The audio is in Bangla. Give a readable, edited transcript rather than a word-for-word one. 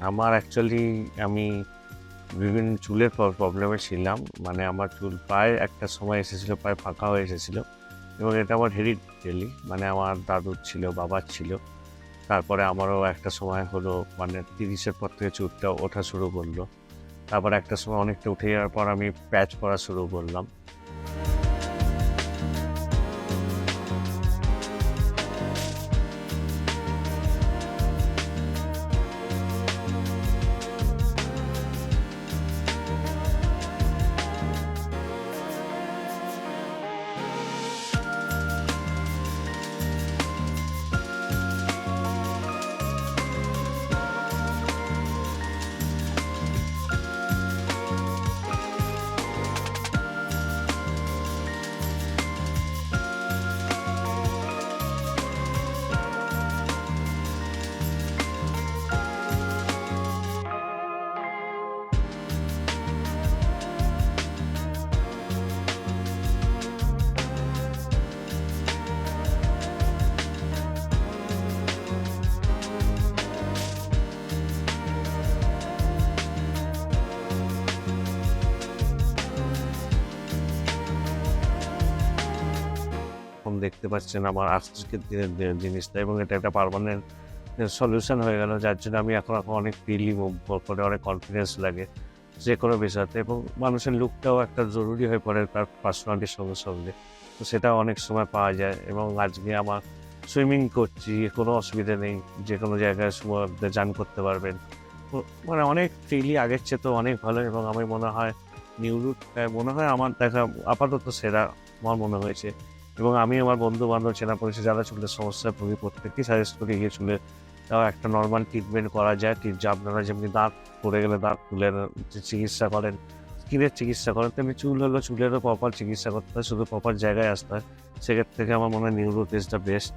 আমার অ্যাকচুয়ালি আমি বিভিন্ন চুলের প্রবলেমে ছিলাম। মানে আমার চুল প্রায় একটা সময় এসেছিলো, প্রায় ফাঁকা হয়ে এসেছিলো এবং এটা আমার হেরিডিটারি, মানে আমার দাদুর ছিল, বাবার ছিল। তারপরে আমারও একটা সময় হলো, মানে 30-এর পর থেকে চুলটা ওঠা শুরু করলো। তারপরে একটা সময় অনেকটা উঠে যাওয়ার পর আমি প্যাচ পরা শুরু করলাম। এখন দেখতে পাচ্ছেন আমার আজকের দিনের জিনিসটা, এবং এটা একটা পার্মানেন্ট সলিউশন হয়ে গেল, যার জন্য আমি এখন অনেক ফ্রিলি মুভ করে, অনেক কনফিডেন্স লাগে যে কোনো বিষয়তে, এবং মানুষের লুকটাও একটা জরুরি হয়ে পড়ে তার পার্সোনালিটির সঙ্গে সঙ্গে। তো সেটা অনেক সময় পাওয়া যায়, এবং আজকে আমার সুইমিং করছি, কোনো অসুবিধা নেই, যে কোনো জায়গায় সমুদ্রে চান করতে পারবেন। মানে অনেক ফ্রিলি, আগের চেয়ে তো অনেক ভালো, এবং আমার মনে হয় নিউ রুট মনে হয় আমার দেখা আপাতত সেরা আমার মনে হয়েছে। এবং আমি আমার বন্ধু বান্ধব চেনা পরিচয় যারা চুলের সমস্যায় ভুগি প্রত্যেককেই সাজেস্ট করি গিয়ে চুলে তাও একটা নর্মাল ট্রিটমেন্ট করা যায়। যে আপনারা যেমনি দাঁত পড়ে গেলে দাঁত তুলে চিকিৎসা করেন, স্কিনের চিকিৎসা করেন, তেমনি চুল হলো চুলেরও প্রপার চিকিৎসা করতে হয়, শুধু প্রপার জায়গায় আসতে হয়। সেক্ষেত্রে থেকে আমার মনে হয় new route is the best.